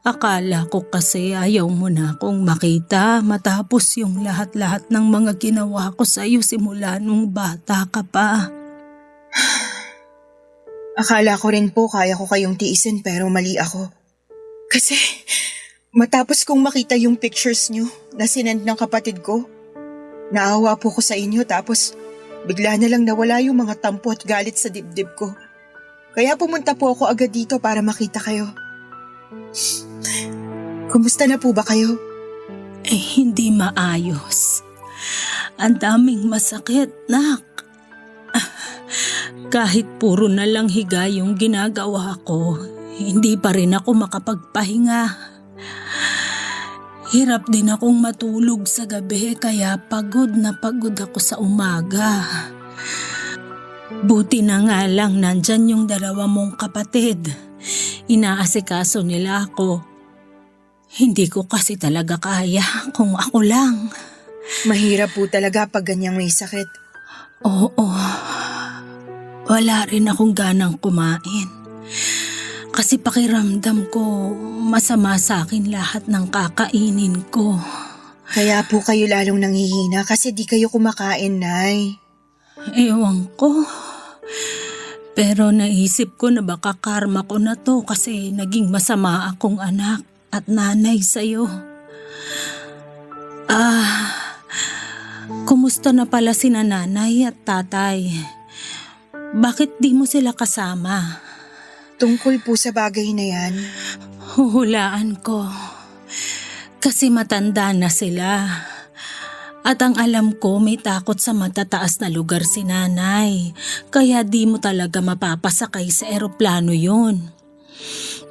Akala ko kasi ayaw mo na akong makita matapos yung lahat-lahat ng mga ginawa ko sa iyo simula nung bata ka pa. Akala ko rin po kaya ko kayong tiisin pero mali ako. Kasi matapos kong makita yung pictures nyo na sinend ng kapatid ko, naawa po ko sa inyo tapos bigla na lang nawala yung mga tampo at galit sa dibdib ko. Kaya pumunta po ako agad dito para makita kayo. Kumusta na po ba kayo? Hindi maayos. Ang daming masakit, nak. Kahit puro na lang higa yung ginagawa ko, hindi pa rin ako makapagpahinga. Hirap din akong matulog sa gabi kaya pagod na pagod ako sa umaga. Buti na nga lang nandyan yung dalawa mong kapatid. Inaasikaso nila ako. Hindi ko kasi talaga kaya kung ako lang. Mahirap po talaga pag ganyang may sakit. Oo. Wala rin akong ganang kumain. Kasi pakiramdam ko masama sa akin lahat ng kakainin ko. Kaya po kayo lalong nanghihina kasi di kayo kumakain, Nay. Ewan ko. Pero naisip ko na baka karma ko na to kasi naging masama akong anak at nanay sa'yo. Kumusta na pala sina nanay at tatay? Bakit di mo sila kasama? Tungkol po sa bagay na yan. Huhulaan ko. Kasi matanda na sila. At ang alam ko may takot sa matataas na lugar si nanay. Kaya di mo talaga mapapasakay sa eroplano yon.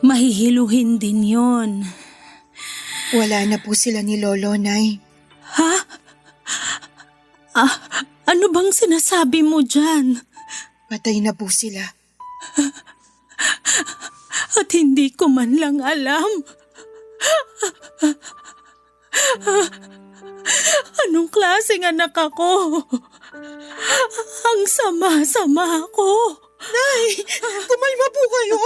Mahihiluhin din yon. Wala na po sila ni Lolo, Nay. Ha? Ano bang sinasabi mo dyan? Patay na po sila. At hindi ko man lang alam. Anong klaseng anak ako? Ang sama-sama ko. Nay, kumalma po kayo.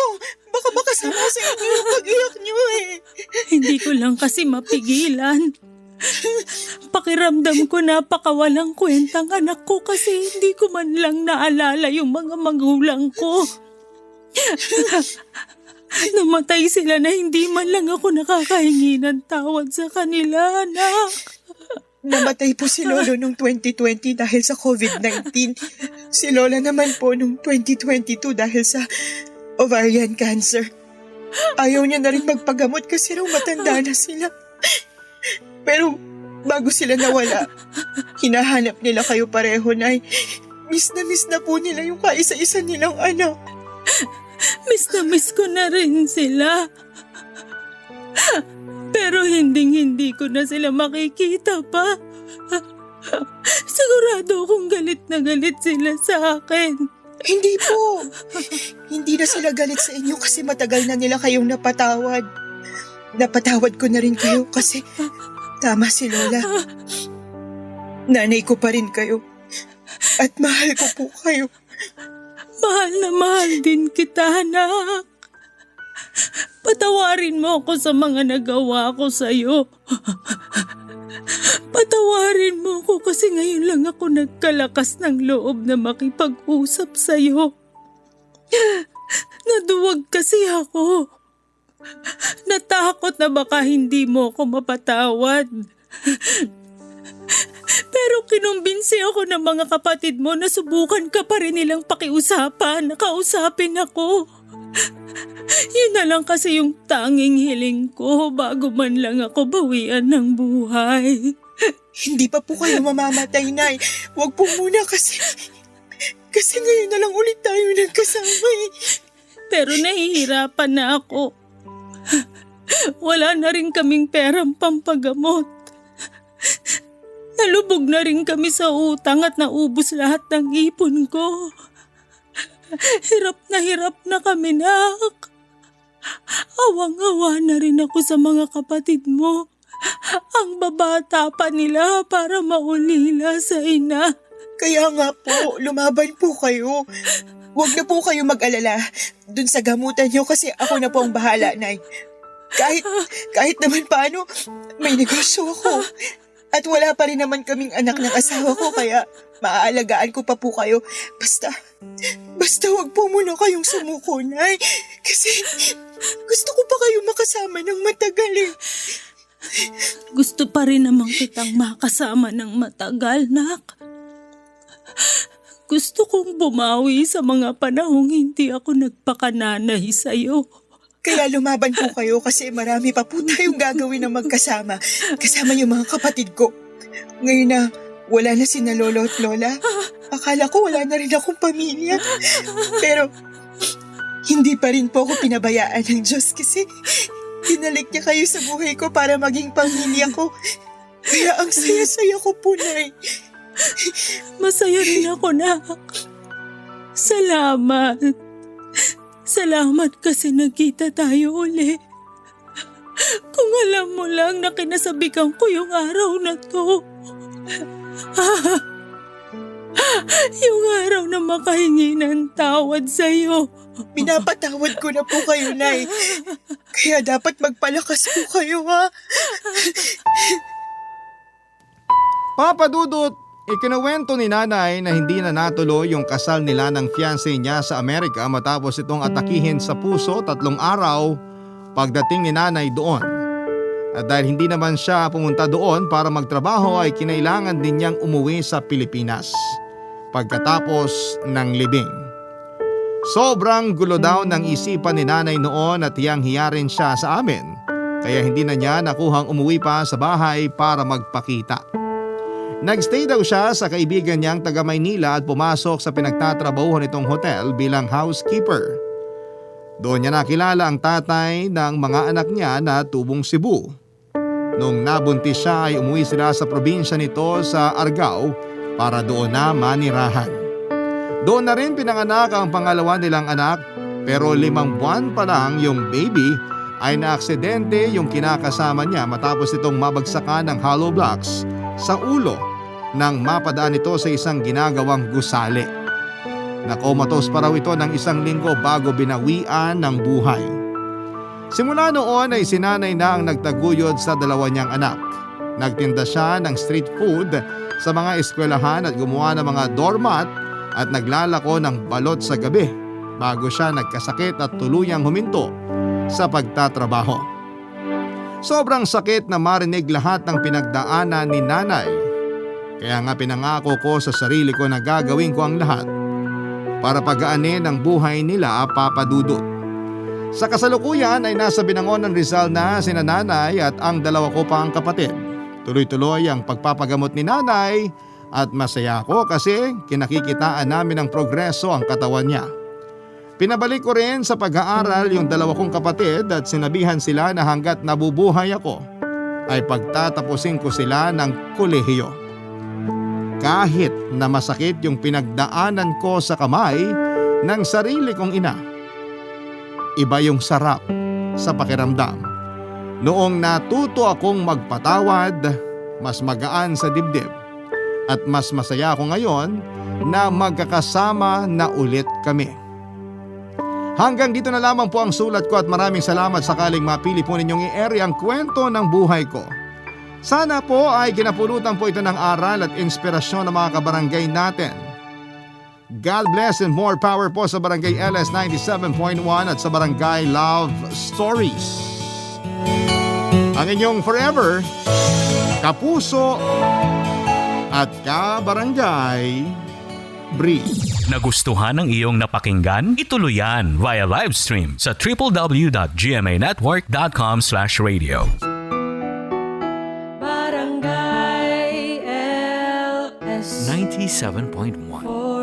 Baka makasama sa inyo yung pag-iyak niyo eh. Hindi ko lang kasi mapigilan. Pakiramdam ko napakawalang kwentang anak ko kasi hindi ko man lang naalala yung mga magulang ko. Namatay sila na hindi man lang ako nakakahingi ng tawad sa kanila, anak. Namatay po si Lolo noong 2020 dahil sa COVID-19. Si Lola naman po noong 2022 dahil sa ovarian cancer. Ayaw niya na rin magpagamot kasi raw matanda na sila. Pero bago sila nawala, hinahanap nila kayo pareho, Nay. Miss na po nila yung kaisa-isa nilang anak. Miss na miss ko na rin sila. Pero hindi ko na sila makikita pa. Sigurado akong galit na galit sila sa akin. Hindi po. Hindi na sila galit sa inyo kasi matagal na nila kayong napatawad. Napatawad ko na rin kayo kasi tama si Lola. Nanay ko pa rin kayo. At mahal ko po kayo. Mahal na mahal din kita, anak. Patawarin mo ako sa mga nagawa ko sa'yo. Patawarin mo ako kasi ngayon lang ako nagkalakas ng loob na makipag-usap sa'yo. Naduwag kasi ako. Natakot na baka hindi mo ako mapatawad. Pero kinumbinsi ako ng mga kapatid mo na subukan ka pa rin nilang pakiusapan, nakausapin ako. Yun na lang kasi yung tanging hiling ko bago man lang ako bawian ng buhay. Hindi pa po kayo mamamatay, Nay. Huwag po muna kasi ngayon na lang ulit tayo nagkasama eh. Pero nahihirapan na ako. Wala na rin kaming perang pampagamot. Nalubog na rin kami sa utang at naubos lahat ng ipon ko. Hirap na kami, nak. Awang-awa na rin ako sa mga kapatid mo. Ang babata pa nila para maulila sa ina. Kaya nga po, lumaban po kayo. Huwag na po kayo mag-alala dun sa gamutan niyo kasi ako na po ang bahala, Nay. Kahit naman paano, may negosyo ako. At wala pa rin naman kaming anak ng asawa ko kaya maaalagaan ko pa po kayo. Basta wag po muna kayong sumuko, Nay. Kasi gusto ko pa kayo makasama ng matagal eh. Gusto pa rin naman kitang makasama ng matagal, nak. Gusto kong bumawi sa mga panahong hindi ako nagpakananay sa'yo. Kaya lumaban po kayo kasi marami pa po tayong gagawin na magkasama. Kasama yung mga kapatid ko. Ngayon na wala na sina Lolo at Lola, akala ko wala na rin akong pamilya. Pero hindi pa rin po ako pinabayaan ng Diyos kasi tinalik niya kayo sa buhay ko para maging pamilya ko. Kaya ang saya-saya ko po, Nay. Masaya rin ako, nak. Salamat. Salamat kasi nagkita tayo uli. Kung alam mo lang na kinasabikan ko yung araw na to. Yung araw na makahingi ng tawad sa'yo. Pinapatawad ko na po kayo, Nay. Kaya dapat magpalakas po kayo, ha? Papa Dudut, ikinuwento ni nanay na hindi na natuloy yung kasal nila ng fiancé niya sa Amerika matapos itong atakihin sa puso 3 araw pagdating ni nanay doon. At dahil hindi naman siya pumunta doon para magtrabaho ay kinailangan din niyang umuwi sa Pilipinas pagkatapos ng libing. Sobrang gulo daw ng isipan ni nanay noon at hiyang-hiya rin siya sa amin kaya hindi na niya nakuhang umuwi pa sa bahay para magpakita. Nagstay daw siya sa kaibigan niyang taga Maynila at pumasok sa pinagtatrabahuhan nitong hotel bilang housekeeper. Doon niya nakilala ang tatay ng mga anak niya na tubong Cebu. Nung nabuntis siya ay umuwi sila sa probinsya nito sa Argao para doon na manirahan. Doon na rin pinanganak ang pangalawa nilang anak pero 5 buwan pa lang yung baby ay naaksidente yung kinakasama niya matapos itong mabagsakan ng hollow blocks sa ulo nang mapadaan ito sa isang ginagawang gusali. Nakomatos pa raw ito ng 1 linggo bago binawian ng buhay. Simula noon ay sinanay na ang nagtaguyod sa 2 niyang anak. Nagtinda siya ng street food sa mga eskwelahan at gumawa ng mga doormat at naglalako ng balot sa gabi bago siya nagkasakit at tuluyang huminto sa pagtatrabaho. Sobrang sakit na marinig lahat ng pinagdaanan ni nanay. Kaya nga pinangako ko sa sarili ko na gagawin ko ang lahat para pagaanin ang buhay nila, Papa Dudut. Sa kasalukuyan ay nasa Binangonan, Rizal na sina nanay at ang 2 ko pang kapatid. Tuloy-tuloy ang pagpapagamot ni nanay at masaya ako kasi kinakikitaan namin ng progreso ang katawan niya. Pinabalik ko rin sa pag-aaral yung 2 kong kapatid at sinabihan sila na hanggat nabubuhay ako ay pagtatapusin ko sila ng kolehiyo. Kahit na masakit yung pinagdaanan ko sa kamay ng sarili kong ina. Iba yung sarap sa pakiramdam. Noong natuto akong magpatawad, mas magaan sa dibdib at mas masaya ako ngayon na magkakasama na ulit kami. Hanggang dito na lamang po ang sulat ko at maraming salamat sakaling mapili po ninyong i-air ang kwento ng buhay ko. Sana po ay kinapulutan po ito ng aral at inspirasyon ng mga kabarangay natin. God bless and more power po sa Barangay LS 97.1 at sa Barangay Love Stories. Ang inyong forever, kapuso at kabarangay, Bree. Nagustuhan ng iyong napakinggan? Ituloy yan via live stream sa www.gmanetwork.com/radio. Barangay LS 97.1